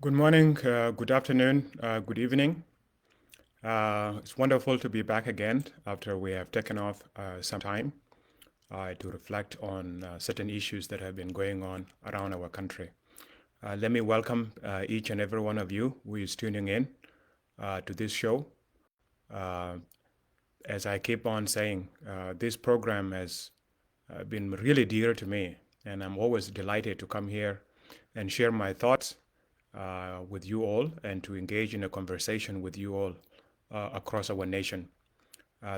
Good morning, good afternoon, good evening. It's wonderful to be back again after we have taken off some time to reflect on certain issues that have been going on around our country. Let me welcome each and every one of you who is tuning in to this show. Uh, as I keep on saying, this program has been really dear to me, and I'm always delighted to come here and share my thoughts with you all and to engage in a conversation with you all across our nation.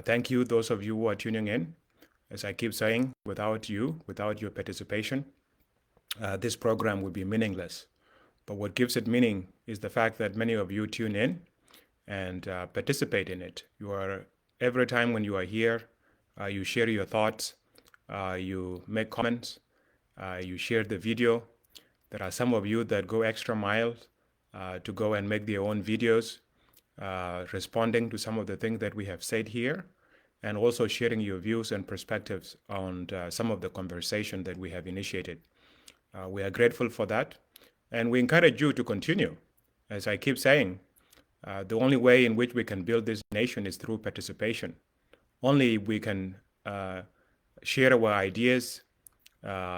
Thank you, those of you who are tuning in. As I keep saying, without you, without your participation, this program would be meaningless. But what gives it meaning is the fact that many of you tune in and participate in it. You are every time when you are here, you share your thoughts, you make comments, you share the video. There are some of you that go extra miles to go and make their own videos, responding to some of the things that we have said here, and also sharing your views and perspectives on some of the conversation that we have initiated. We are grateful for that, and we encourage you to continue. As I keep saying, the only way in which we can build this nation is through participation. Only we can share our ideas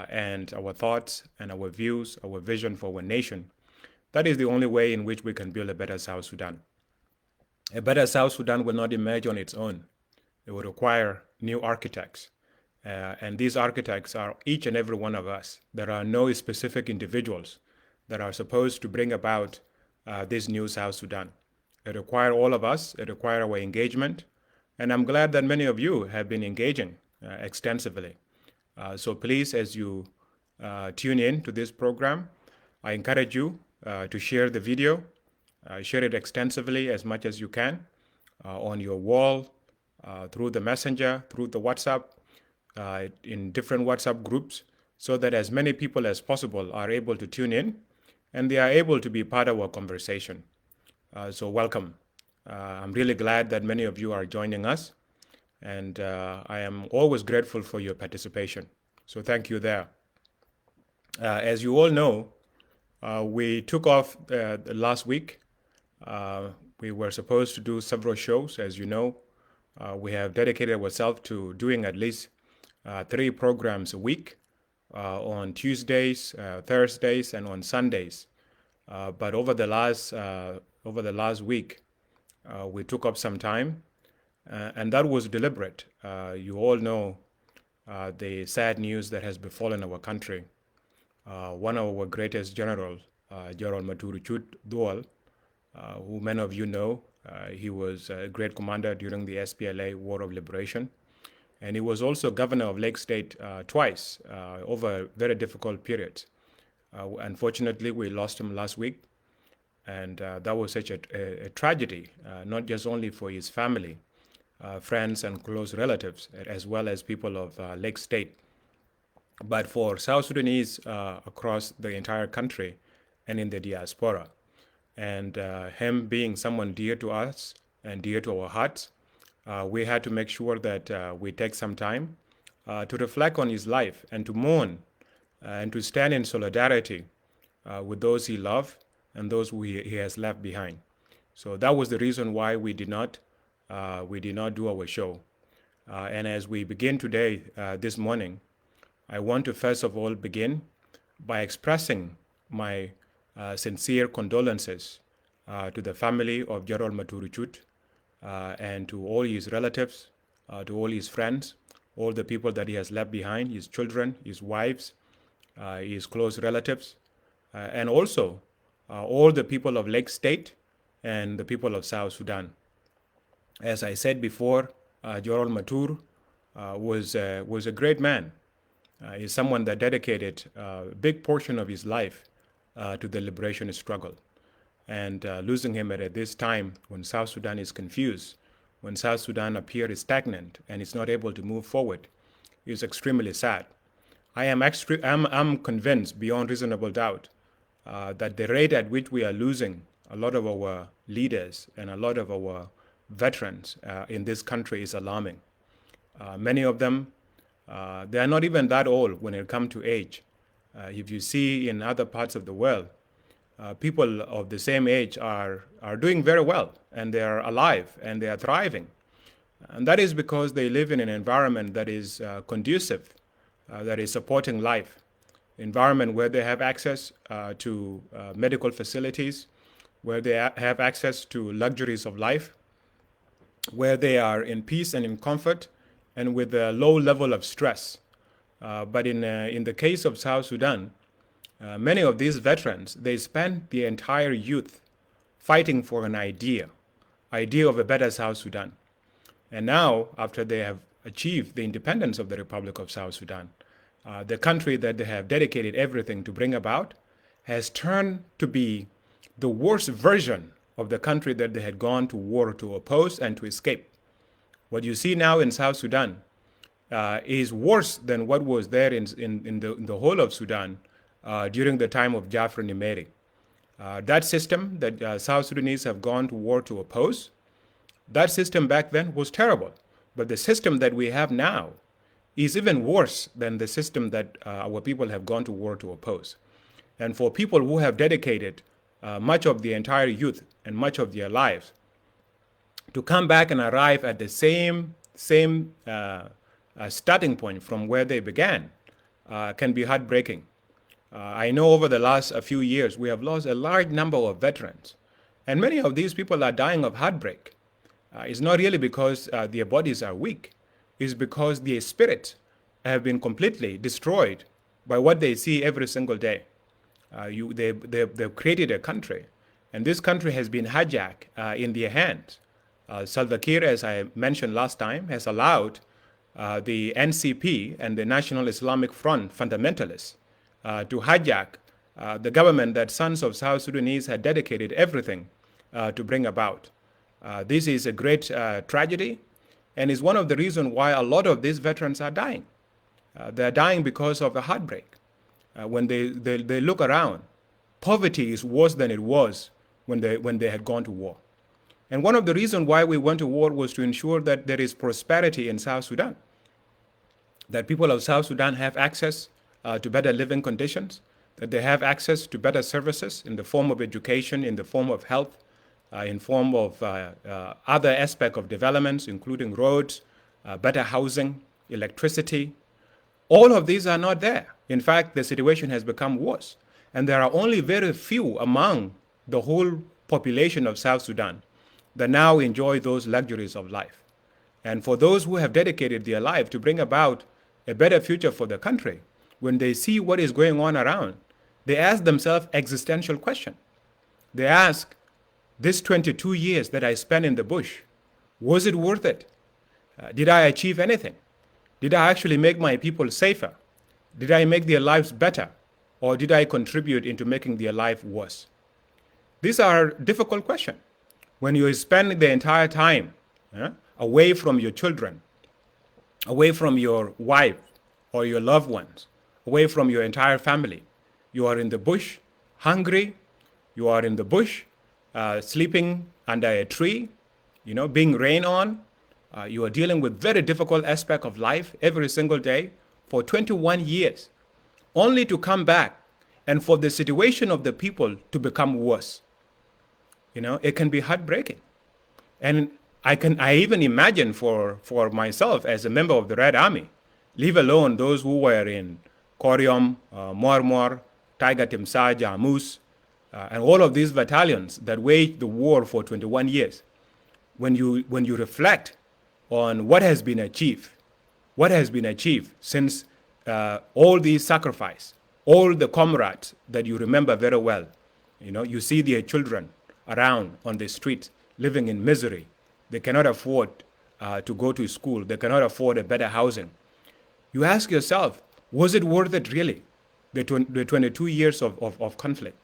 and our thoughts and our views, our vision for our nation. That is the only way in which we can build a better South Sudan. A better South Sudan will not emerge on its own. It will require new architects. And these architects are each and every one of us. There are no specific individuals that are supposed to bring about this new South Sudan. It requires all of us. It requires our engagement. And I'm glad that many of you have been engaging extensively. So please, as you tune in to this program, I encourage you to share the video, share it extensively as much as you can on your wall, through the messenger, through the WhatsApp, in different WhatsApp groups, so that as many people as possible are able to tune in and they are able to be part of our conversation. So welcome. I'm really glad that many of you are joining us, and I am always grateful for your participation. So thank you there. As you all know, we took off last week. We were supposed to do several shows. As you know, we have dedicated ourselves to doing at least 3 programs a week on Tuesdays, Thursdays, and on Sundays. But over the last week, we took up some time, and that was deliberate. You all know the sad news that has befallen our country. One of our greatest generals, General Maturuchut Dual, who many of you know, he was a great commander during the SPLA War of Liberation. And he was also governor of Lake State twice over very difficult periods. Unfortunately, we lost him last week. And that was such a tragedy, not just only for his family, friends and close relatives, as well as people of Lake State, but for South Sudanese across the entire country and in the diaspora. And him being someone dear to us and dear to our hearts, we had to make sure that we take some time to reflect on his life and to mourn and to stand in solidarity with those he loved and those who he has left behind. So that was the reason why we did not do our show. And as we begin today, this morning, I want to first of all begin by expressing my sincere condolences to the family of Gerald Maturuchut and to all his relatives, to all his friends, all the people that he has left behind, his children, his wives, his close relatives, and also all the people of Lake State and the people of South Sudan. As I said before, Gerald Matur was a great man. He's someone that dedicated a big portion of his life to the liberation struggle. And losing him at this time when South Sudan is confused, when South Sudan appears stagnant and is not able to move forward, is extremely sad. I'm convinced beyond reasonable doubt that the rate at which we are losing a lot of our leaders and a lot of our veterans in this country is alarming. Many of them, they are not even that old when it comes to age. If you see in other parts of the world, people of the same age are doing very well, and they are alive, and they are thriving. And that is because they live in an environment that is conducive, that is supporting life, environment where they have access to medical facilities, where they have access to luxuries of life, where they are in peace and in comfort and with a low level of stress. But in the case of South Sudan, many of these veterans, they spent the entire youth fighting for an idea of a better South Sudan. And now, after they have achieved the independence of the Republic of South Sudan, the country that they have dedicated everything to bring about has turned to be the worst version of the country that they had gone to war to oppose and to escape. What you see now in South Sudan is worse than what was there in the whole of Sudan during the time of Jafar Nimeri. That system that South Sudanese have gone to war to oppose, that system back then was terrible. But the system that we have now is even worse than the system that our people have gone to war to oppose. And for people who have dedicated much of the entire youth and much of their lives to come back and arrive at the same starting point from where they began can be heartbreaking. I know over the last few years we have lost a large number of veterans, and many of these people are dying of heartbreak. It's not really because their bodies are weak. It's because their spirits have been completely destroyed by what they see every single day. They've created a country, and this country has been hijacked in their hands. Salva Kiir, as I mentioned last time, has allowed the NCP and the National Islamic Front fundamentalists to hijack the government that sons of South Sudanese had dedicated everything to bring about. This is a great tragedy, and is one of the reasons why a lot of these veterans are dying. They're dying because of the heartbreak. When they look around, poverty is worse than it was when they had gone to war. And one of the reasons why we went to war was to ensure that there is prosperity in South Sudan, that people of South Sudan have access to better living conditions, that they have access to better services in the form of education, in the form of health, in form of other aspects of developments, including roads, better housing, electricity. All of these are not there. In fact, the situation has become worse. And there are only very few among the whole population of South Sudan that now enjoy those luxuries of life. And for those who have dedicated their life to bring about a better future for the country, when they see what is going on around, they ask themselves existential questions. They ask, this 22 years that I spent in the bush, was it worth it? Did I achieve anything? Did I actually make my people safer? Did I make their lives better? Or did I contribute into making their life worse? These are difficult questions. When you spend the entire time away from your children, away from your wife or your loved ones, away from your entire family, you are in the bush, hungry, you are in the bush, sleeping under a tree, being rained on, you are dealing with very difficult aspect of life every single day for 21 years, only to come back and for the situation of the people to become worse. It can be heartbreaking. And I even imagine for myself as a member of the Red Army, leave alone those who were in Koriom, Mormor, Tiger Timsah, Jamus, and all of these battalions that waged the war for 21 years. When you reflect on what has been achieved since all these sacrifice, all the comrades that you remember very well, you see their children around on the streets living in misery. They cannot afford to go to school. They cannot afford a better housing. You ask yourself, was it worth it really, the 22 years of conflict?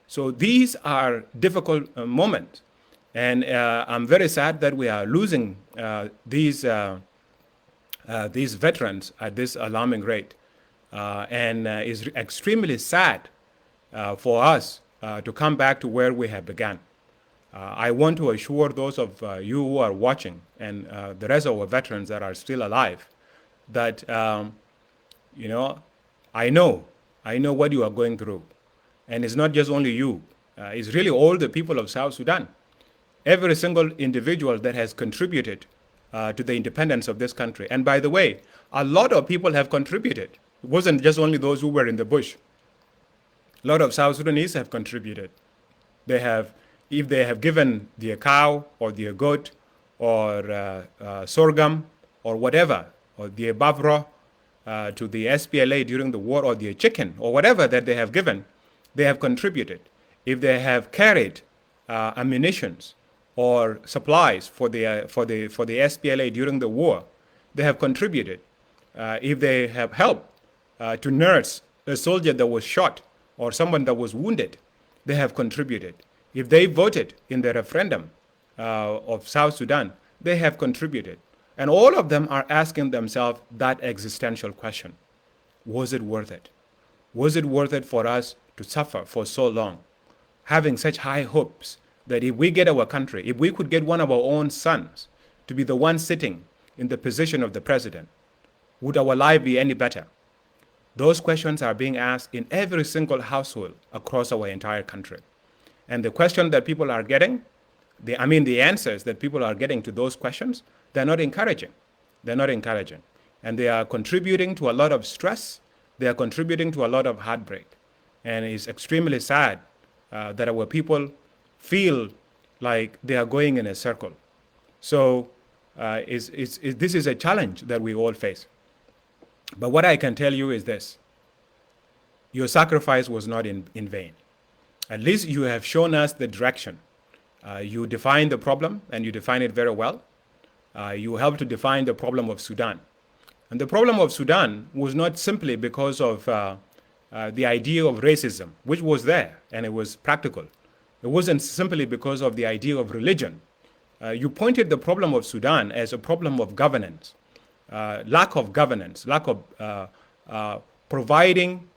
So these are difficult moments. And I'm very sad that we are losing these veterans at this alarming rate. And it's extremely sad for us to come back to where we have begun. I want to assure those of you who are watching and the rest of our veterans that are still alive that, I know what you are going through. And it's not just only you. It's really all the people of South Sudan. Every single individual that has contributed to the independence of this country. And by the way, a lot of people have contributed. It wasn't just only those who were in the bush. A lot of South Sudanese have contributed. They have, if they have given their cow or their goat or sorghum or whatever, or their bavro to the SPLA during the war, or their chicken or whatever that they have given, they have contributed. If they have carried ammunitions or supplies for the SPLA during the war, they have contributed. If they have helped to nurse a soldier that was shot or someone that was wounded, they have contributed. If they voted in the referendum of South Sudan, they have contributed. And all of them are asking themselves that existential question. Was it worth it? Was it worth it for us to suffer for so long, having such high hopes that if we get our country, if we could get one of our own sons to be the one sitting in the position of the president, would our life be any better? Those questions are being asked in every single household across our entire country. And the question that people are getting, the answers that people are getting to those questions, they're not encouraging. They're not encouraging. And they are contributing to a lot of stress. They are contributing to a lot of heartbreak. And it's extremely sad that our people feel like they are going in a circle. So this is a challenge that we all face. But what I can tell you is this. Your sacrifice was not in vain. At least you have shown us the direction. You defined the problem, and you define it very well. You helped to define the problem of Sudan. And the problem of Sudan was not simply because of the idea of racism, which was there, and it was practical. It wasn't simply because of the idea of religion. You pointed the problem of Sudan as a problem of governance, lack of governance, lack of providing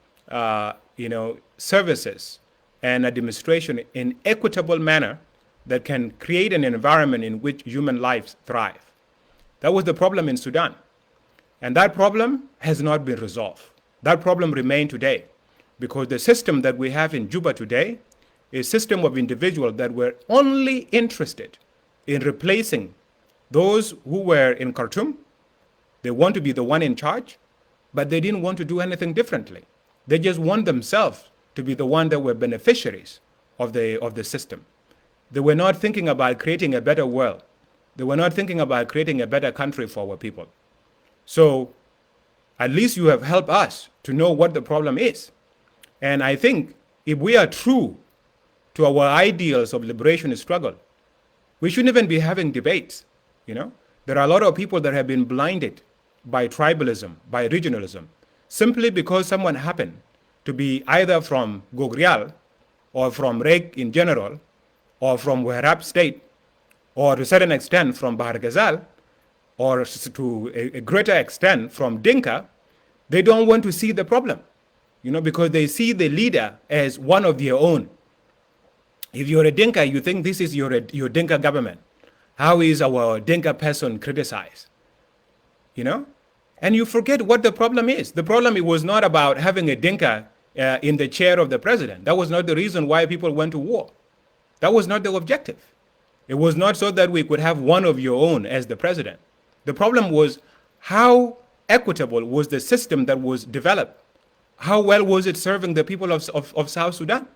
services and administration in equitable manner that can create an environment in which human lives thrive. That was the problem in Sudan. And that problem has not been resolved. That problem remains today because the system that we have in Juba today is a system of individuals that were only interested in replacing those who were in Khartoum. They want to be the one in charge, but they didn't want to do anything differently. They just want themselves to be the one that were beneficiaries of the system. They were not thinking about creating a better world. They were not thinking about creating a better country for our people. So at least you have helped us to know what the problem is. And I think if we are true to our ideals of liberation struggle, we shouldn't even be having debates. There are a lot of people that have been blinded by tribalism, by regionalism, simply because someone happened to be either from Gogrial or from Reg in general, or from Werrap state, or to a certain extent from Bahar Ghazal, or to a greater extent from Dinka. They don't want to see the problem, because they see the leader as one of their own. If you're a Dinka, you think this is your Dinka government. How is our Dinka person criticized? And you forget what the problem is. The problem was not about having a Dinka in the chair of the president. That was not the reason why people went to war. That was not the objective. It was not so that we could have one of your own as the president. The problem was how equitable was the system that was developed? How well was it serving the people of South Sudan?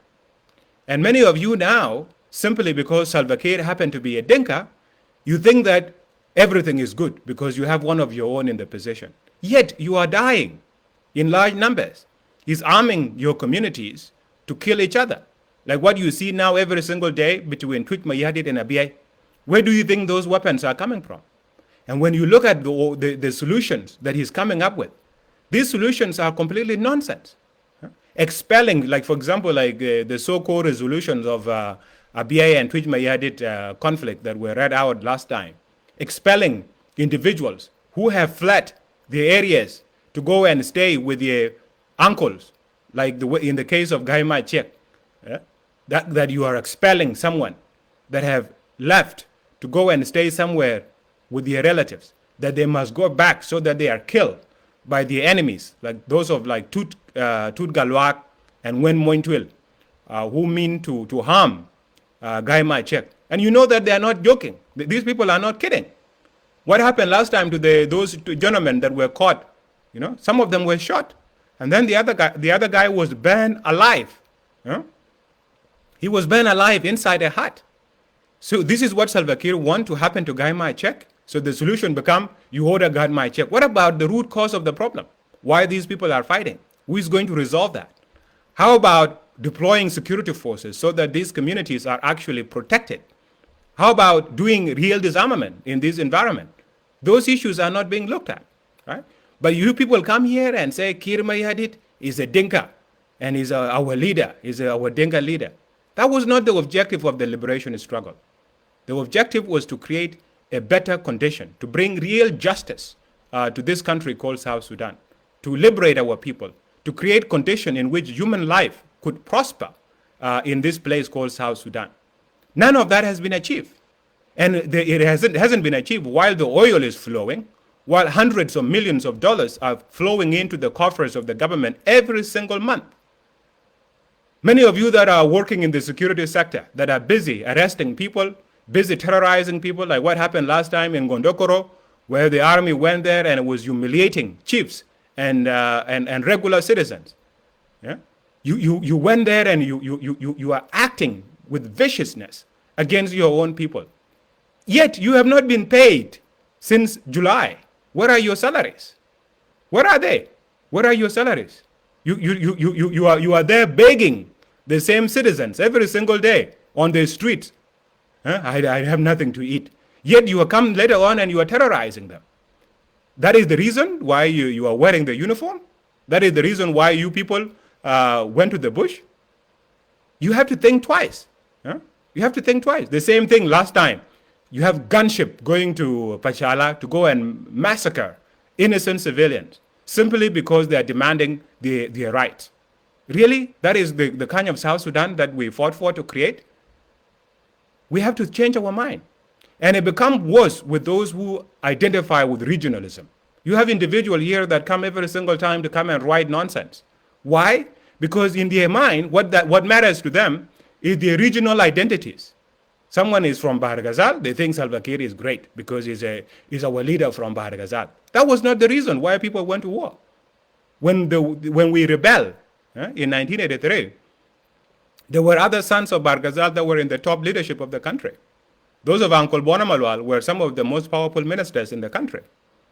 And many of you now, simply because Salva Kiir happened to be a Dinka, you think that everything is good because you have one of your own in the position. Yet you are dying in large numbers. He's arming your communities to kill each other. Like what you see now every single day between Twitch Mayadit and Abiy. Where do you think those weapons are coming from? And when you look at the solutions that he's coming up with, these solutions are completely nonsense. Expelling, like for example, like the so-called resolutions of Abiy and Twitch Mayadit conflict that were read out last time, expelling individuals who have fled the areas to go and stay with their uncles, like in the case of Gaima Chek, that you are expelling someone that have left to go and stay somewhere with their relatives, that they must go back so that they are killed by the enemies, like those of like Tut Galwak and Wen Mointuil. who mean to harm Guy Ajak. And you know that they are not joking. These people are not kidding. What happened last time to those two gentlemen that were caught? You know, some of them were shot, and then the other guy was burned alive. You know? He was burned alive inside a hut. So this is what Salva Kiir want to happen to Guy Ajak. So the solution become you order Guy Ajak. What about the root cause of the problem? Why these people are fighting? Who is going to resolve that? How about deploying security forces so that these communities are actually protected? How about doing real disarmament in this environment? Those issues are not being looked at, right? But you people come here and say Kiir Mayardit is a Dinka and is our leader, is our Dinka leader. That was not the objective of the liberation struggle. The objective was to create a better condition, to bring real justice to this country called South Sudan, to liberate our people, to create conditions in which human life could prosper in this place called South Sudan. None of that has been achieved. And it hasn't been achieved while the oil is flowing, while hundreds of millions of dollars are flowing into the coffers of the government every single month. Many of you that are working in the security sector, that are busy arresting people, busy terrorizing people, like what happened last time in Gondokoro, where the army went there and was humiliating chiefs and regular citizens. Yeah? You went there and you are acting with viciousness against your own people. Yet you have not been paid since July. Where are your salaries? Where are they? Where are your salaries? You are there begging the same citizens every single day on the streets. Huh? I have nothing to eat. Yet you come later on and you are terrorizing them. That is the reason why you are wearing the uniform. That is the reason why you people went to the bush. You have to think twice. Huh? You have to think twice. The same thing last time. You have gunship going to Pachala to go and massacre innocent civilians simply because they are demanding their rights. Really? That is the kind of South Sudan that we fought for to create? We have to change our mind. And it becomes worse with those who identify with regionalism. You have individuals here that come every single time to come and write nonsense. Why? Because in their mind, what matters to them is their regional identities. Someone is from Bahar Ghazal, they think Salva Kiir is great because he's our leader from Bahar Ghazal. That was not the reason why people went to war. When we rebelled in 1983, there were other sons of Bahar Ghazal that were in the top leadership of the country. Those of Uncle Bona Malwal were some of the most powerful ministers in the country.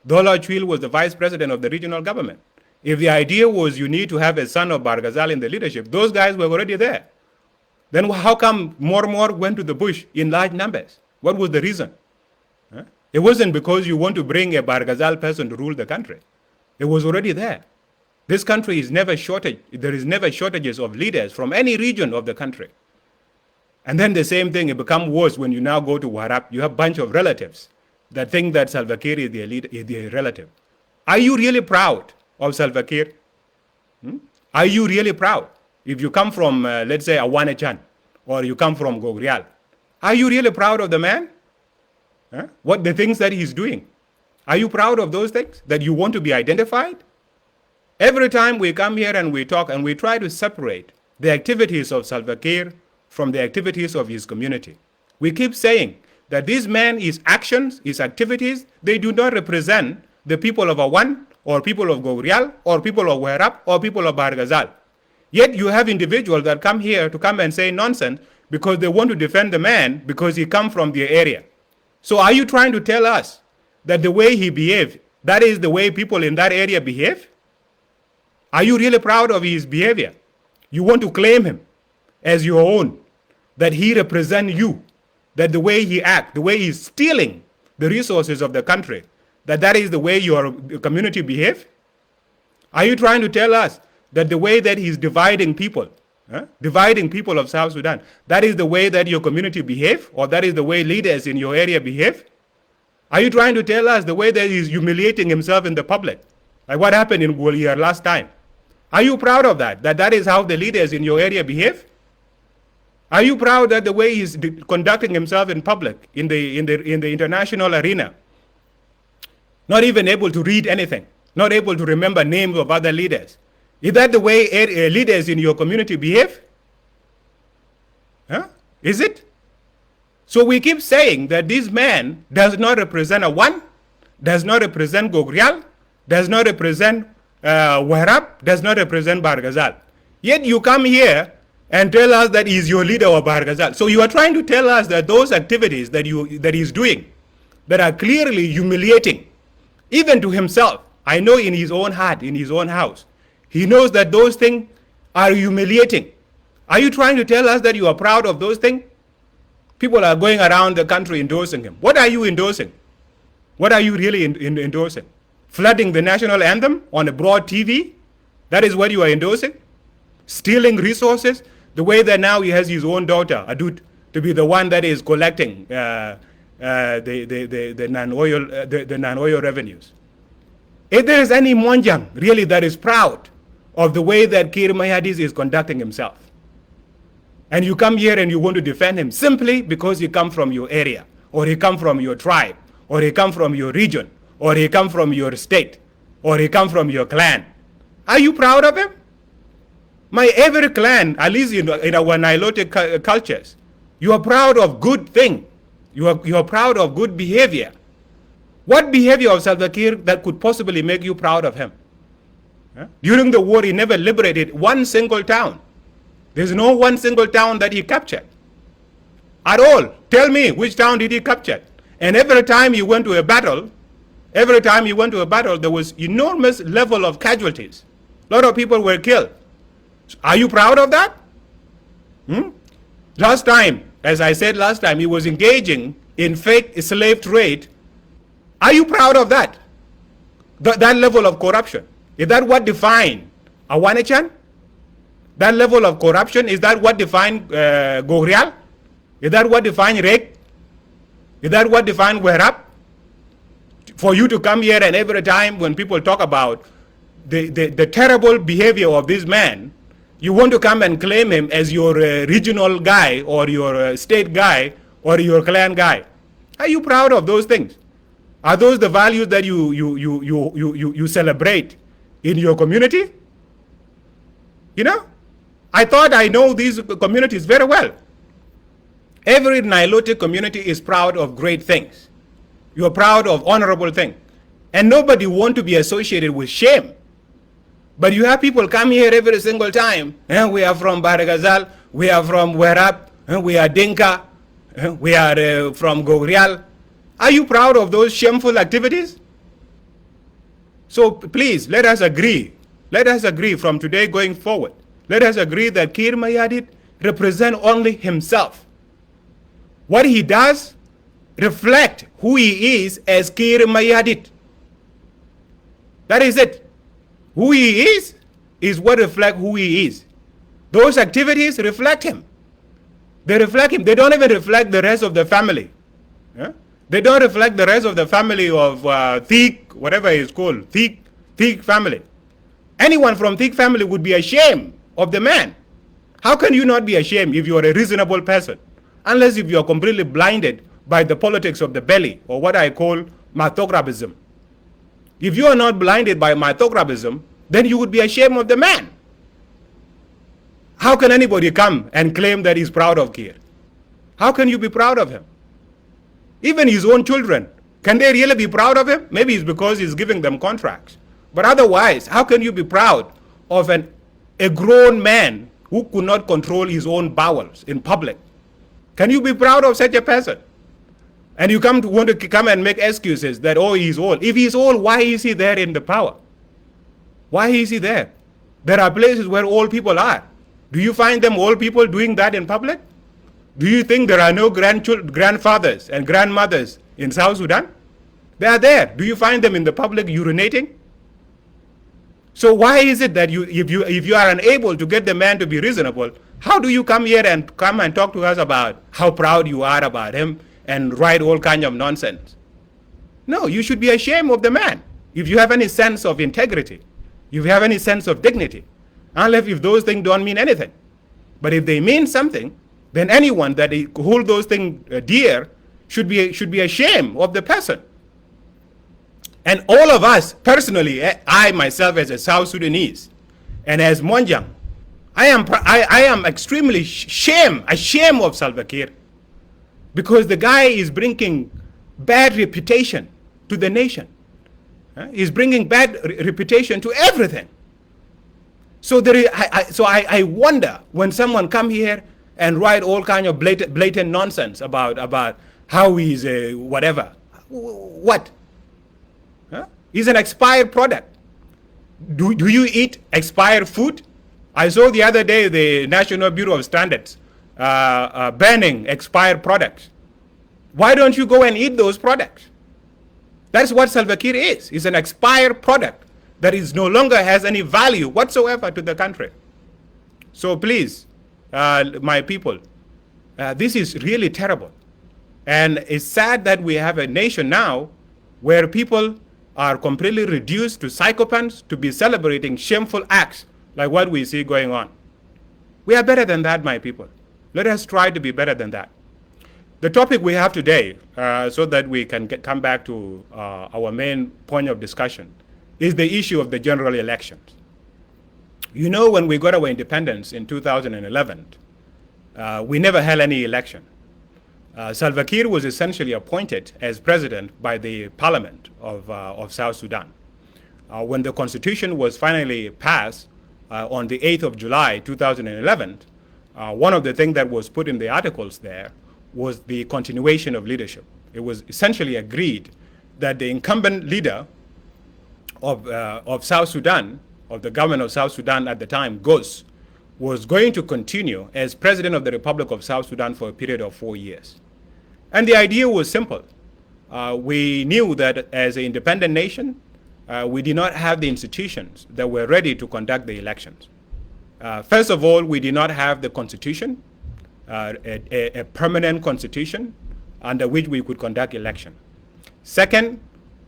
Dola Chwil was the vice president of the regional government. If the idea was you need to have a son of Bahar Ghazal in the leadership, those guys were already there. Then how come more went to the bush in large numbers? What was the reason? It wasn't because you want to bring a Bahar Ghazal person to rule the country. It was already there. This country is never shortage. There is never shortages of leaders from any region of the country. And then the same thing, it becomes worse when you now go to Warab. You have a bunch of relatives that think that Salva Kiir is their leader, is their relative. Are you really proud of Salva Kiir? Are you really proud? If you come from, let's say, Awane Chan, or you come from Gogrial, are you really proud of the man? What the things that he's doing? Are you proud of those things that you want to be identified? Every time we come here and we talk and we try to separate the activities of Salva Kiir from the activities of his community. We keep saying that this man, his actions, his activities, they do not represent the people of Awan, or people of Gogrial, or people of Werap, or people of Bahar Ghazal. Yet you have individuals that come here to come and say nonsense because they want to defend the man because he comes from their area. So are you trying to tell us that the way he behaved, that is the way people in that area behave? Are you really proud of his behavior? You want to claim him as your own, that he represents you, that the way he acts, the way he's stealing the resources of the country, that is the way your community behave? Are you trying to tell us that the way that he's dividing people of South Sudan, that is the way that your community behave, or that is the way leaders in your area behave? Are you trying to tell us the way that he's humiliating himself in the public, like what happened in Gwalior last time? Are you proud of that? That is how the leaders in your area behave? Are you proud that the way he's conducting himself in public, in the international arena, not even able to read anything, not able to remember names of other leaders? Is that the way leaders in your community behave? Huh? Is it? So we keep saying that this man does not represent a one, does not represent Gogrial, does not represent Warab, does not represent Barghazal. Yet you come here and tell us that he's your leader of Barghazal. So you are trying to tell us that those activities that he's doing that are clearly humiliating, even to himself, I know in his own heart, in his own house, he knows that those things are humiliating. Are you trying to tell us that you are proud of those things? People are going around the country endorsing him. What are you endorsing? What are you really endorsing? Flooding the national anthem on a broad TV? That is what you are endorsing? Stealing resources? The way that now he has his own daughter, Adut, to be the one that is collecting the non-oil revenues. If there is any Monjang really that is proud of the way that Kir Mayadis is conducting himself, and you come here and you want to defend him simply because he come from your area, or he come from your tribe, or he come from your region, or he come from your state, or he come from your clan, are you proud of him? My every clan, at least in our Nilotic cultures, you are proud of good thing. You are proud of good behavior. What behavior of Salva Kiir that could possibly make you proud of him? Huh? During the war, he never liberated one single town. There's no one single town that he captured at all. Tell me, which town did he capture? And every time he went to a battle, there was enormous level of casualties. A lot of people were killed. Are you proud of that? Last time, as I said last time, he was engaging in fake slave trade. Are you proud of that? That level of corruption. Is that what defined Awanechan? That level of corruption, is that what defined Gogrial? Is that what defined Rek? Is that what defined Werap? For you to come here and every time when people talk about the terrible behavior of this man, you want to come and claim him as your regional guy or your state guy or your clan guy. Are you proud of those things? Are those the values that you celebrate in your community? You know, I thought I know these communities very well. Every Nilotic community is proud of great things. You are proud of honorable things. And nobody wants to be associated with shame. But you have people come here every single time. We are from Barghazal, we are from Werap, we are Dinka, we are from Gogrial. Are you proud of those shameful activities? So please, let us agree. Let us agree from today going forward. Let us agree that Kir Mayadit represents only himself. What he does reflect who he is as Kir Mayadit. That is it. Who he is what reflects who he is. Those activities reflect him. They reflect him. They don't even reflect the rest of the family. Yeah? They don't reflect the rest of the family of Thick, whatever it's called, Thick family. Anyone from Thick family would be ashamed of the man. How can you not be ashamed if you are a reasonable person? Unless if you are completely blinded by the politics of the belly, or what I call mathographism. If you are not blinded by mathographism, then you would be ashamed of the man. How can anybody come and claim that he's proud of Kir? How can you be proud of him? Even his own children, can they really be proud of him? Maybe it's because he's giving them contracts. But otherwise, how can you be proud of a grown man who could not control his own bowels in public? Can you be proud of such a person? And you want to come and make excuses that, oh, he's old. If he's old, why is he there in the power? Why is he there? There are places where old people are. Do you find them old people doing that in public? Do you think there are no grandfathers and grandmothers in South Sudan? They are there. Do you find them in the public urinating? So why is it that if you are unable to get the man to be reasonable, how do you come here and talk to us about how proud you are about him and write all kinds of nonsense? No, you should be ashamed of the man. If you have any sense of integrity, if you have any sense of dignity, unless if those things don't mean anything. But if they mean something, then anyone that hold those things dear should be ashamed of the person. And all of us, personally, I myself as a South Sudanese, and as Monjang, I am extremely ashamed of Salva Kiir, because the guy is bringing bad reputation to the nation. He's bringing bad reputation to everything. So I wonder when someone come here and write all kind of blatant nonsense about how he's a whatever. What? Huh? He's an expired product. Do you eat expired food? I saw the other day the National Bureau of Standards banning expired products. Why don't you go and eat those products? That's what Salva Kiir is. It's an expired product that is no longer has any value whatsoever to the country. So please, my people, this is really terrible. And it's sad that we have a nation now where people are completely reduced to psychopaths to be celebrating shameful acts like what we see going on. We are better than that, my people. Let us try to be better than that. The topic we have today, so that we can come back to our main point of discussion, is the issue of the general elections. You know, when we got our independence in 2011, we never held any election. Salva Kiir was essentially appointed as president by the parliament of South Sudan. When the constitution was finally passed on the 8th of July 2011, one of the things that was put in the articles there was the continuation of leadership. It was essentially agreed that the incumbent leader of South Sudan, of the government of South Sudan at the time, Gus, was going to continue as president of the Republic of South Sudan for a period of 4 years. And the idea was simple. We knew that as an independent nation, we did not have the institutions that were ready to conduct the elections. First of all, we did not have the constitution, a permanent constitution under which we could conduct election. Second,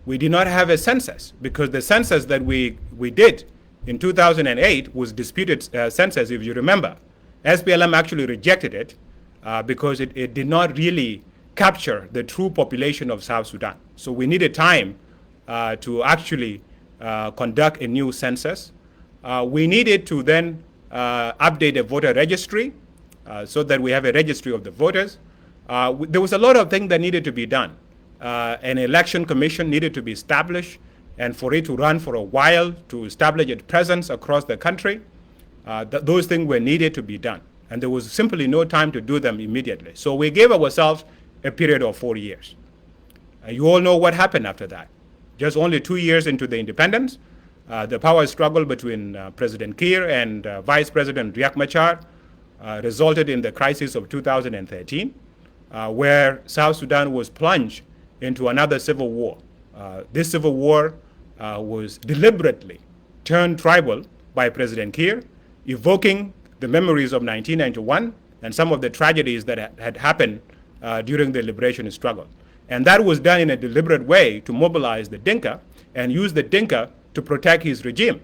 we did not have a census, because the census that we did in 2008 was disputed census, if you remember. SPLM actually rejected it because it did not really capture the true population of South Sudan. So we needed time to actually conduct a new census. We needed to then update a voter registry so that we have a registry of the voters. There was a lot of things that needed to be done. An election commission needed to be established, and for it to run for a while, to establish its presence across the country, those things were needed to be done. And there was simply no time to do them immediately. So we gave ourselves a period of 4 years. You all know what happened after that. Just only 2 years into the independence, the power struggle between President Kiir and Vice President Riek Machar resulted in the crisis of 2013, where South Sudan was plunged into another civil war. This civil war was deliberately turned tribal by President Kiir, evoking the memories of 1991 and some of the tragedies that had happened during the liberation struggle. And that was done in a deliberate way to mobilize the Dinka and use the Dinka to protect his regime.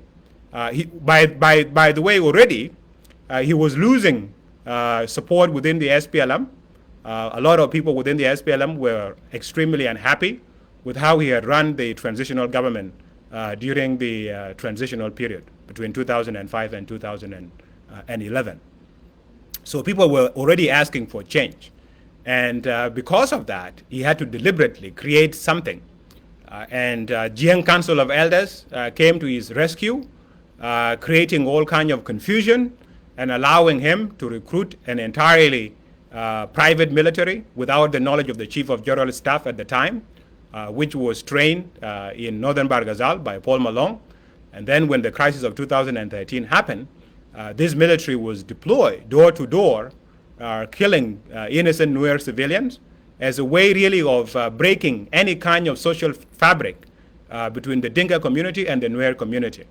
By the way, already, he was losing support within the SPLM. A lot of people within the SPLM were extremely unhappy with how he had run the transitional government during the transitional period between 2005 and 2011. So people were already asking for change. And because of that, he had to deliberately create something. And Jiang Council of Elders came to his rescue, creating all kinds of confusion and allowing him to recruit an entirely private military without the knowledge of the Chief of General Staff at the time, which was trained in northern Barghazal by Paul Malong. And then when the crisis of 2013 happened, this military was deployed door to door, killing innocent Nuer civilians as a way really of breaking any kind of social fabric between the Dinka community and the Nuer community.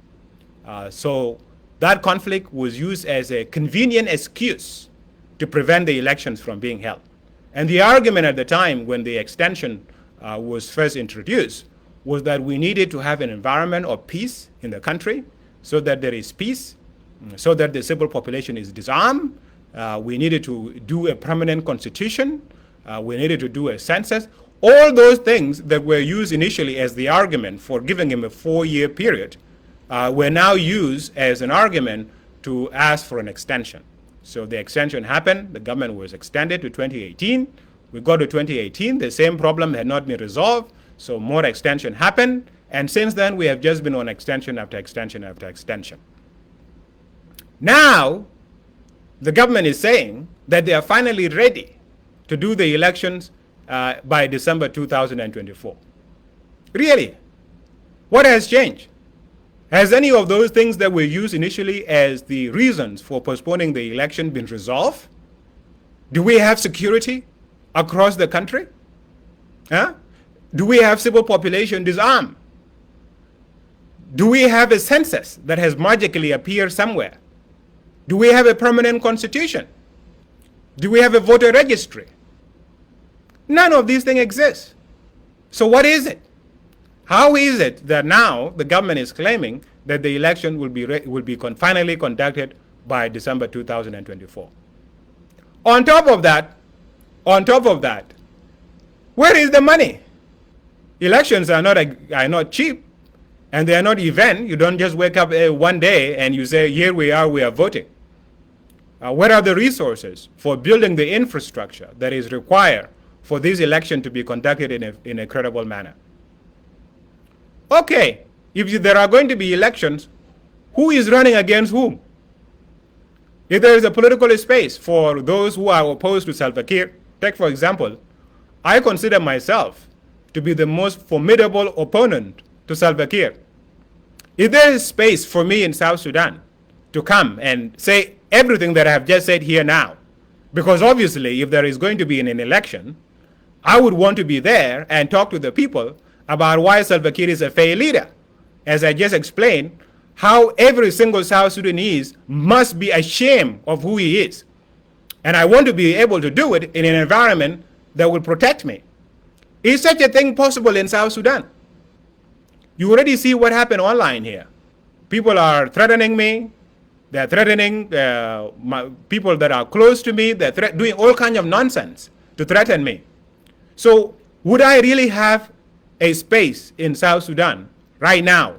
So that conflict was used as a convenient excuse to prevent the elections from being held. And the argument at the time when the extension was first introduced was that we needed to have an environment of peace in the country so that there is peace, so that the civil population is disarmed. We needed to do a permanent constitution. We needed to do a census. All those things that were used initially as the argument for giving him a 4-year period were now used as an argument to ask for an extension. So the extension happened, the government was extended to 2018. We got to 2018, the same problem had not been resolved, so more extension happened, and since then we have just been on extension after extension after extension. Now, the government is saying that they are finally ready to do the elections by December 2024. Really? What has changed? Has any of those things that were used initially as the reasons for postponing the election been resolved? Do we have security across the country? Huh? Do we have civil population disarmed? Do we have a census that has magically appeared somewhere? Do we have a permanent constitution? Do we have a voter registry? None of these things exist. So what is it? How is it that now the government is claiming that the election will be finally conducted by December 2024? On top of that, where is the money? Elections are not cheap, and they are not event. You don't just wake up one day and you say, here we are voting. Where are the resources for building the infrastructure that is required for this election to be conducted in a credible manner? Okay, if there are going to be elections, who is running against whom? If there is a political space for those who are opposed to Salva Kiir, take for example, I consider myself to be the most formidable opponent to Salva Kiir. If there is space for me in South Sudan to come and say everything that I have just said here now, because obviously if there is going to be an election, I would want to be there and talk to the people about why Salva Kiir is a fair leader. As I just explained, how every single South Sudanese must be ashamed of who he is. And I want to be able to do it in an environment that will protect me. Is such a thing possible in South Sudan? You already see what happened online here. People are threatening me. They're threatening people that are close to me. They're doing all kinds of nonsense to threaten me. So would I really have a space in South Sudan right now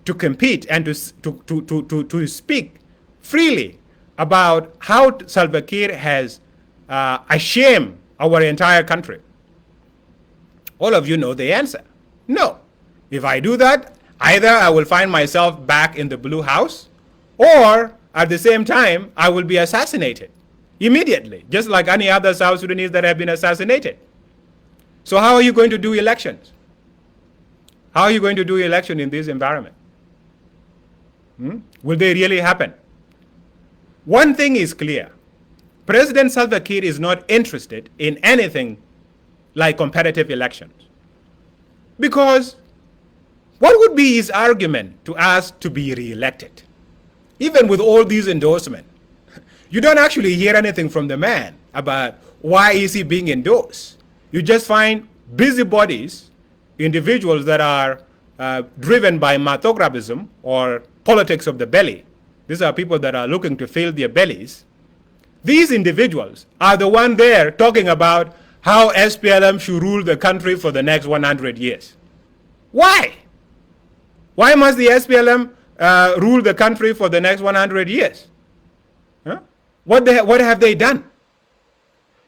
to compete and to speak freely about how Salva Kiir has ashamed our entire country? All of you know the answer. No. If I do that, either I will find myself back in the Blue House, or at the same time, I will be assassinated immediately, just like any other South Sudanese that have been assassinated. So how are you going to do elections? How are you going to do election in this environment? Will they really happen? One thing is clear. President Salva Kiir is not interested in anything like competitive elections. Because what would be his argument to ask to be re-elected? Even with all these endorsements, you don't actually hear anything from the man about why is he being endorsed. You just find busybodies, individuals that are driven by matographism or politics of the belly. These are people that are looking to fill their bellies. These individuals are the one there talking about how SPLM should rule the country for the next 100 years. Why? Why must the SPLM rule the country for the next 100 years? Huh? What have they done?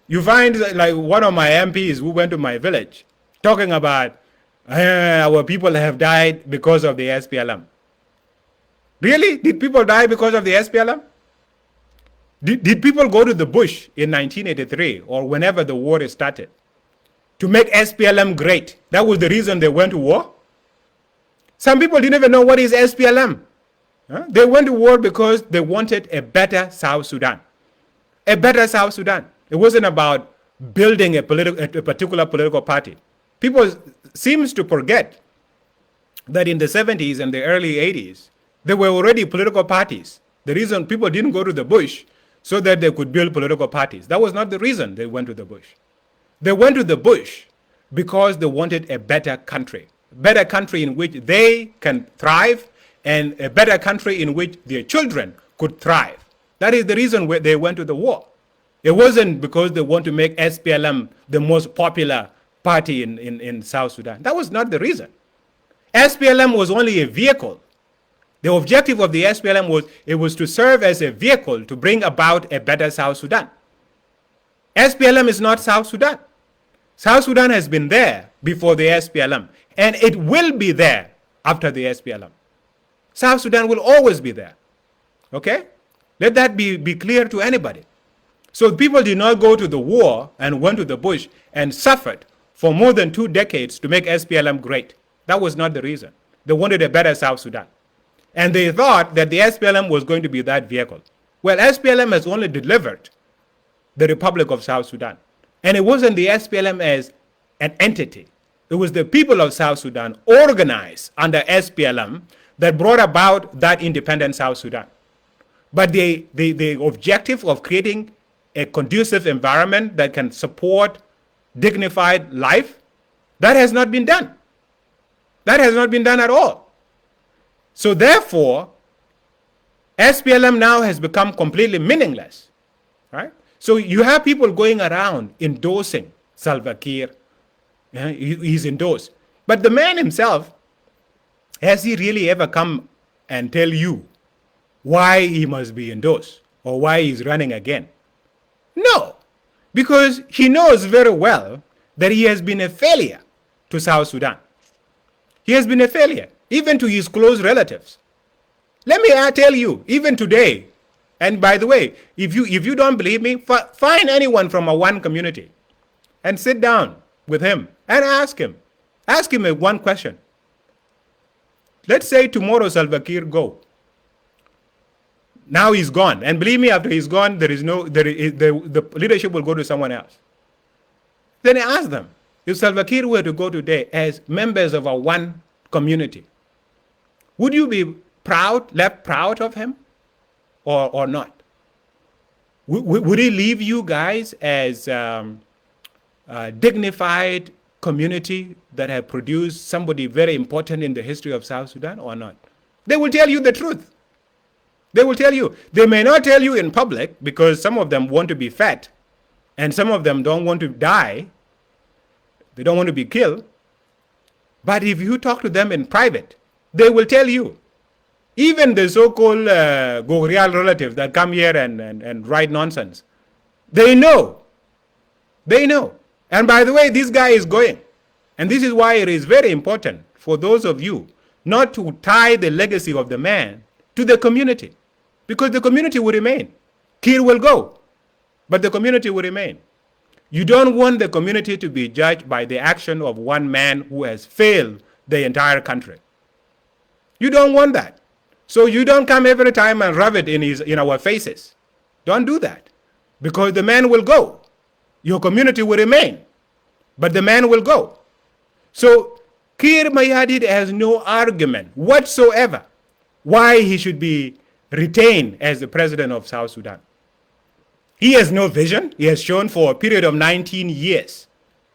You find like one of my MPs who went to my village talking about our people have died because of the SPLM. Really? Did people die because of the SPLM? Did people go to the bush in 1983 or whenever the war started to make SPLM great? That was the reason they went to war? Some people didn't even know what is SPLM. Huh? They went to war because they wanted a better South Sudan. A better South Sudan. It wasn't about building a particular political party. People seem to forget that in the 70s and the early 80s, there were already political parties. The reason people didn't go to the bush so that they could build political parties. That was not the reason they went to the bush. They went to the bush because they wanted a better country in which they can thrive, and a better country in which their children could thrive. That is the reason they went to the war. It wasn't because they want to make SPLM the most popular party in South Sudan. That was not the reason. SPLM was only a vehicle The objective of the SPLM was to serve as a vehicle to bring about a better South Sudan. SPLM is not South Sudan. South Sudan has been there before the SPLM, and it will be there after the SPLM. South Sudan will always be there. Okay? Let that be clear to anybody. So people did not go to the war and went to the bush and suffered for more than 2 decades to make SPLM great. That was not the reason. They wanted a better South Sudan. And they thought that the SPLM was going to be that vehicle. Well, SPLM has only delivered the Republic of South Sudan. And it wasn't the SPLM as an entity. It was the people of South Sudan organized under SPLM that brought about that independent South Sudan. But the objective of creating a conducive environment that can support dignified life, that has not been done. That has not been done at all. So therefore, SPLM now has become completely meaningless, right? So you have people going around endorsing Salva Kiir. Yeah, he's endorsed. But the man himself, has he really ever come and tell you why he must be endorsed or why he's running again? No, because he knows very well that he has been a failure to South Sudan. He has been a failure, even to his close relatives. Let me tell you, even today, and by the way, if you don't believe me, find anyone from a one community and sit down with him and ask him one question. Let's say tomorrow Salva Kiir go. Now he's gone, and believe me, after he's gone, the leadership will go to someone else. Then ask them, if Salva Kiir were to go today as members of a one community, would you be left proud of him, or not? Would he leave you guys as a dignified community that have produced somebody very important in the history of South Sudan, or not? They will tell you the truth. They will tell you. They may not tell you in public because some of them want to be fed and some of them don't want to die. They don't want to be killed. But if you talk to them in private, they will tell you. Even the so-called Gogrial relatives that come here and write nonsense, they know. They know. And by the way, this guy is going. And this is why it is very important for those of you not to tie the legacy of the man to the community. Because the community will remain. Kiir will go, but the community will remain. You don't want the community to be judged by the action of one man who has failed the entire country. You don't want that. So you don't come every time and rub it in our faces. Don't do that. Because the man will go. Your community will remain, but the man will go. So Kiir Mayardit has no argument whatsoever why he should be retained as the president of South Sudan. He has no vision. He has shown for a period of 19 years.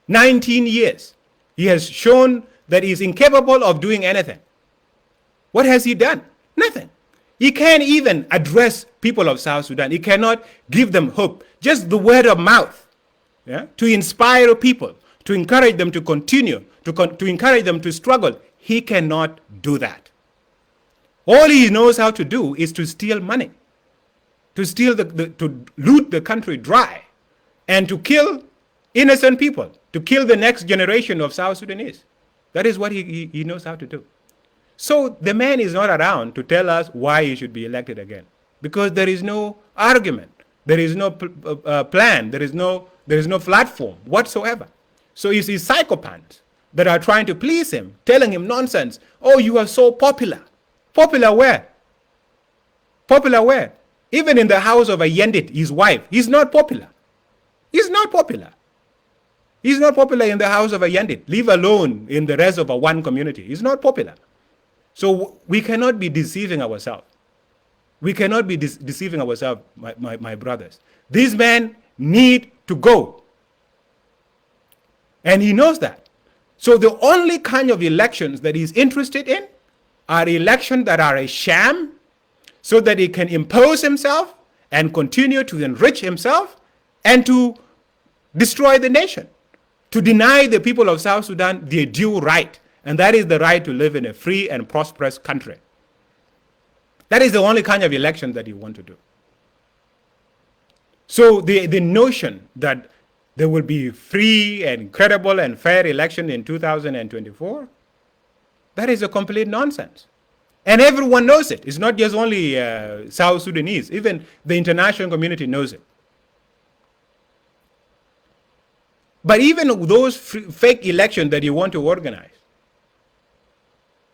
19 years. He has shown that he is incapable of doing anything. What has he done? Nothing. He can't even address people of South Sudan. He cannot give them hope. Just the word of mouth, yeah, to inspire people, to encourage them to continue, to encourage them to struggle. He cannot do that. All he knows how to do is to steal money, to steal to loot the country dry, and to kill innocent people, to kill the next generation of South Sudanese. That is what he knows how to do. So the man is not around to tell us why he should be elected again, because there is no argument, there is no plan, there is no platform whatsoever. So it's these psychopaths that are trying to please him, telling him nonsense. Oh, you are so popular. Popular where? Popular where? Even in the house of a Yendit, his wife, he's not popular. He's not popular. He's not popular in the house of a Yendit, leave alone in the rest of a one community. He's not popular. So we cannot be deceiving ourselves. We cannot be deceiving ourselves, my brothers. These men need to go. And he knows that. So the only kind of elections that he's interested in are elections that are a sham, so that he can impose himself and continue to enrich himself and to destroy the nation, to deny the people of South Sudan their due right, and that is the right to live in a free and prosperous country. That is the only kind of election that you want to do. So the notion that there will be free and credible and fair election in 2024, that is a complete nonsense. And everyone knows it. It's not just only South Sudanese. Even the international community knows it. But even those fake elections that you want to organize,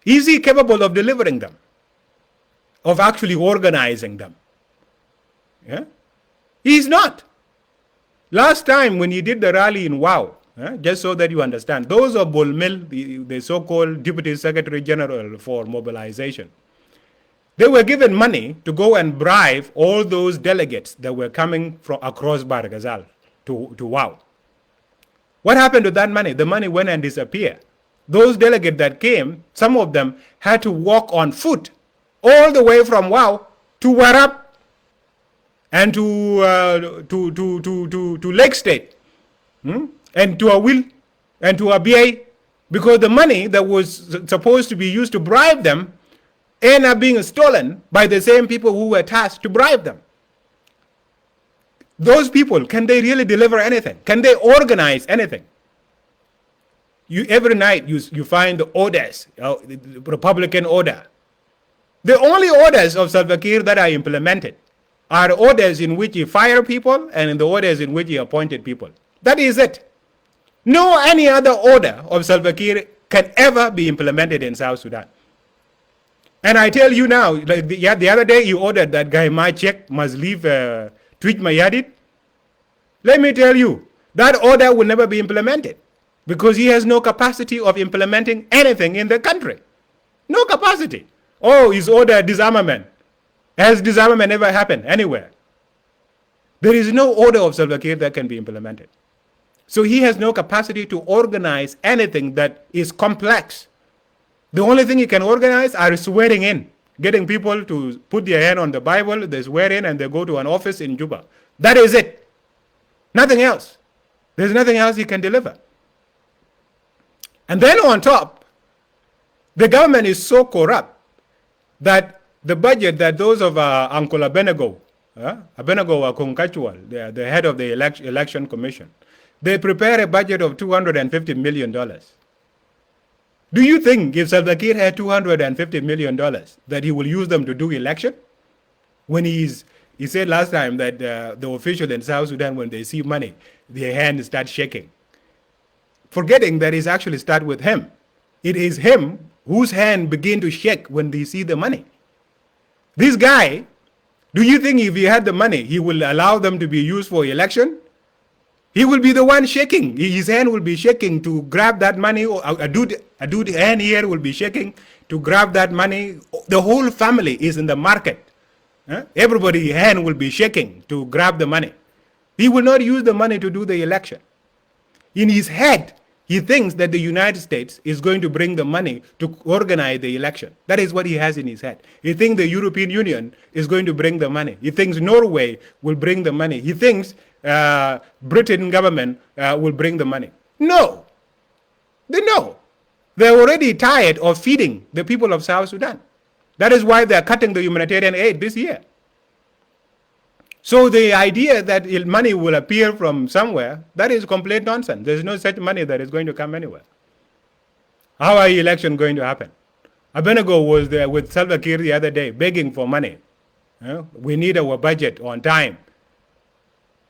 is he capable of delivering them? Of actually organizing them? Yeah? He's not. Last time when he did the rally in Wow, just so that you understand, those of Bolmel, the so-called Deputy Secretary General for Mobilization, they were given money to go and bribe all those delegates that were coming from across Barghazal to Wow. What happened to that money? The money went and disappeared. Those delegates that came, some of them had to walk on foot all the way from Wow to Warab and to Lake State, and to Awil and to Abia, because the money that was supposed to be used to bribe them ended up being stolen by the same people who were tasked to bribe them. Those people, can they really deliver anything? Can they organize anything? Every night you find the orders, the Republican order. The only orders of Salva Kiir that are implemented are orders in which he fired people and in the orders in which he appointed people. That is it. No any other order of Salva Kiir can ever be implemented in South Sudan. And I tell you now, like the other day he ordered that guy Machek must leave Twitch Mayadit. Let me tell you, that order will never be implemented because he has no capacity of implementing anything in the country. No capacity. Oh, he's ordered disarmament. Has disarmament ever happened anywhere? There is no order of Salva Kiir that can be implemented. So he has no capacity to organize anything that is complex. The only thing he can organize are swearing in, getting people to put their hand on the Bible, they swear in, and they go to an office in Juba. That is it. Nothing else. There's nothing else he can deliver. And then on top, the government is so corrupt that the budget that those of Uncle Abenego or Contextual, the head of the election commission, they prepare a budget of $250 million. Do you think if Salva Kiir had $250 million that he will use them to do election? When he said last time that the officials in South Sudan, when they see money, their hands start shaking. Forgetting that it actually starts with him. It is him whose hand begin to shake when they see the money. This guy, do you think if he had the money, he will allow them to be used for election? He will be the one shaking. His hand will be shaking to grab that money. A dude hand here will be shaking to grab that money. The whole family is in the market. Everybody's hand will be shaking to grab the money. He will not use the money to do the election. In his head, he thinks that the United States is going to bring the money to organize the election. That is what he has in his head. He thinks the European Union is going to bring the money. He thinks Norway will bring the money. He thinks Britain government will bring the money. No. They know. They're already tired of feeding the people of South Sudan. That is why they're cutting the humanitarian aid this year. So the idea that money will appear from somewhere, that is complete nonsense. There's no such money that is going to come anywhere. How are elections going to happen? Abenego was there with Salva Kiir the other day begging for money. We need our budget on time.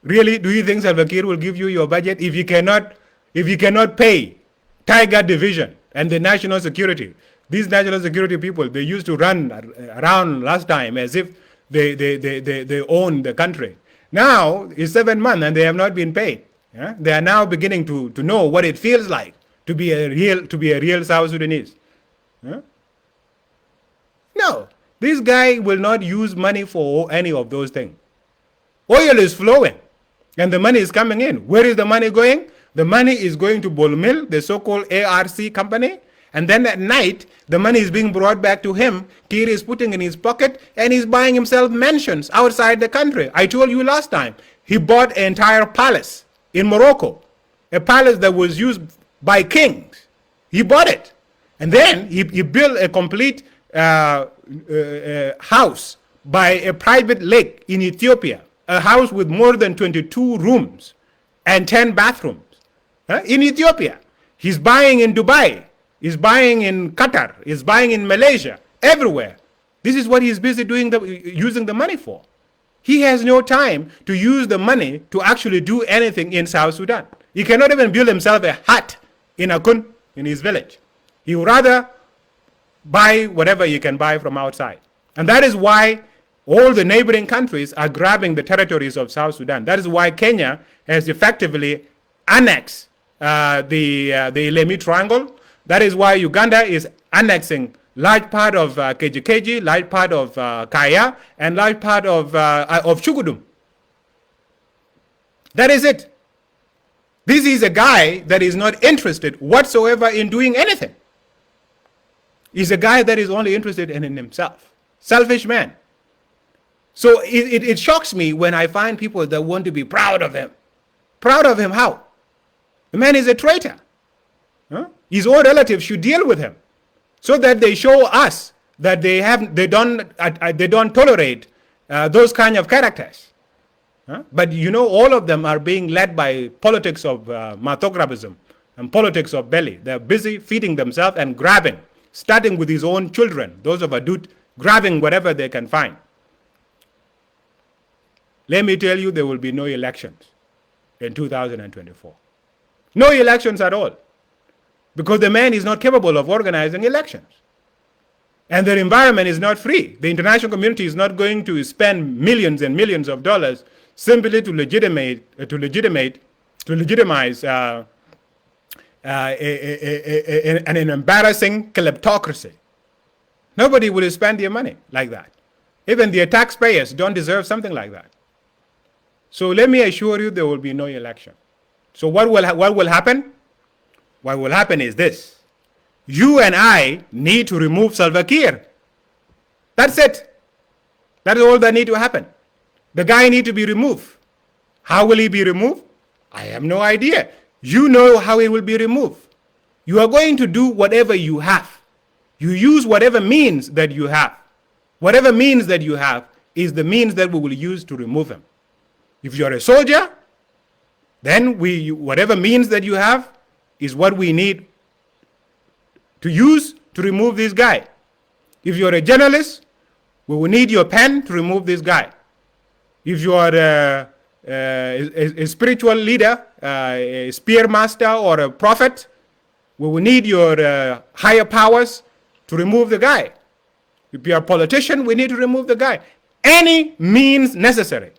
Really, do you think Salva Kiir will give you your budget if you cannot pay Tiger Division and the national security? These national security people, they used to run around last time as if they own the country. Now it's 7 months and they have not been paid. They are now beginning to know what it feels like to be a real South Sudanese. No, this guy will not use money for any of those things. Oil is flowing and the money is coming in. Where is the money going? The money is going to Bolmil, the so-called ARC company. And then at night, the money is being brought back to him. Kiir is putting in his pocket and he's buying himself mansions outside the country. I told you last time, he bought an entire palace in Morocco, a palace that was used by kings. He bought it. And then he built a complete house by a private lake in Ethiopia, a house with more than 22 rooms and 10 bathrooms in Ethiopia. He's buying in Dubai, he's buying in Qatar, he's buying in Malaysia, everywhere. This is what he's busy doing using the money for. He has no time to use the money to actually do anything in South Sudan. He cannot even build himself a hut in Akun, in his village. He would rather buy whatever he can buy from outside. And that is why all the neighboring countries are grabbing the territories of South Sudan. That is why Kenya has effectively annexed the Lemi Triangle. That is why Uganda is annexing large part of Kejikeji, large part of Kaya, and large part of Chukudum. That is it. This is a guy that is not interested whatsoever in doing anything. He's a guy that is only interested in himself. Selfish man. So it shocks me when I find people that want to be proud of him. Proud of him how? The man is a traitor. His own relatives should deal with him, so that they show us that they don't tolerate those kind of characters. But you know, all of them are being led by politics of marthographism and politics of belly. They're busy feeding themselves and grabbing, starting with his own children, those of Adut, grabbing whatever they can find. Let me tell you, there will be no elections in 2024. No elections at all. Because the man is not capable of organizing elections. And their environment is not free. The international community is not going to spend millions and millions of dollars simply to legitimize an embarrassing kleptocracy. Nobody will spend their money like that. Even their taxpayers don't deserve something like that. So let me assure you, there will be no election. So what will happen? What will happen is this. You and I need to remove Salva Kiir. That's it. That is all that needs to happen. The guy needs to be removed. How will he be removed? I have no idea. You know how he will be removed. You are going to do whatever you have. You use whatever means that you have. Whatever means that you have is the means that we will use to remove him. If you're a soldier, then whatever means that you have is what we need to use to remove this guy. If you're a journalist, we will need your pen to remove this guy. If you are a spiritual leader, a spear master or a prophet, we will need your higher powers to remove the guy. If you're a politician, we need to remove the guy. Any means necessary.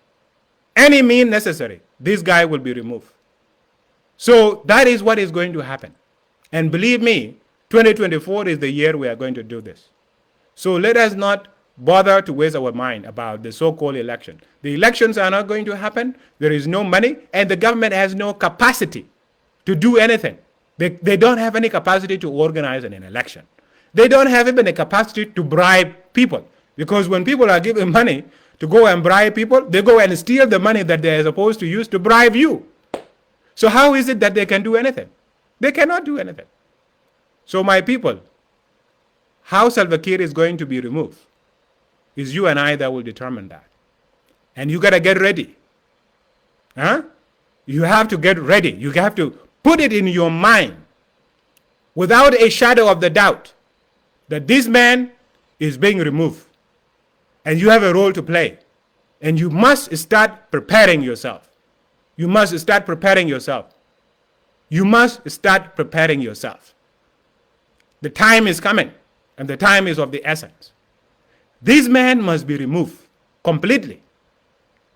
Any means necessary, this guy will be removed. So that is what is going to happen. And believe me, 2024 is the year we are going to do this. So let us not bother to waste our mind about the so-called election. The elections are not going to happen. There is no money, and the government has no capacity to do anything. They don't have any capacity to organize an election. They don't have even a capacity to bribe people. Because when people are given money to go and bribe people, they go and steal the money that they are supposed to use to bribe you. So how is it that they can do anything? They cannot do anything. So my people, how Salva Kiir is going to be removed is you and I that will determine that. And you got to get ready. You have to get ready. You have to put it in your mind without a shadow of the doubt that this man is being removed. And you have a role to play. And you must start preparing yourself. You must start preparing yourself. You must start preparing yourself. The time is coming, and the time is of the essence. This man must be removed completely.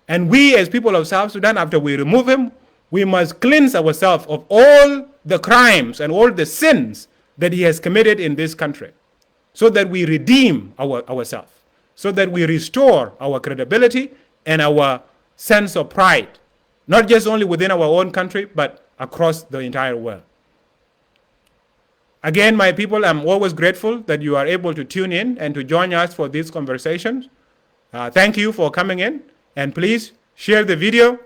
And we as people of South Sudan, after we remove him, we must cleanse ourselves of all the crimes and all the sins that he has committed in this country, so that we redeem ourselves, so that we restore our credibility and our sense of pride, not just only within our own country, but across the entire world. Again, my people, I'm always grateful that you are able to tune in and to join us for these conversations. Thank you for coming in, and please share the video.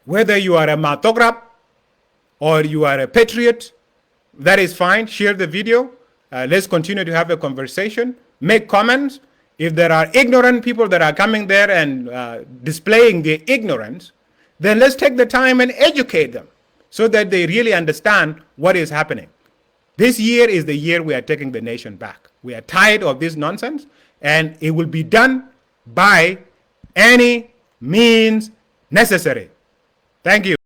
Whether you are a marthograph or you are a patriot, that is fine. Share the video Let's continue to have a conversation, make comments. If there are ignorant people that are coming there and displaying their ignorance, then let's take the time and educate them so that they really understand what is happening. This year is the year we are taking the nation back. We are tired of this nonsense, and it will be done by any means necessary. Thank you.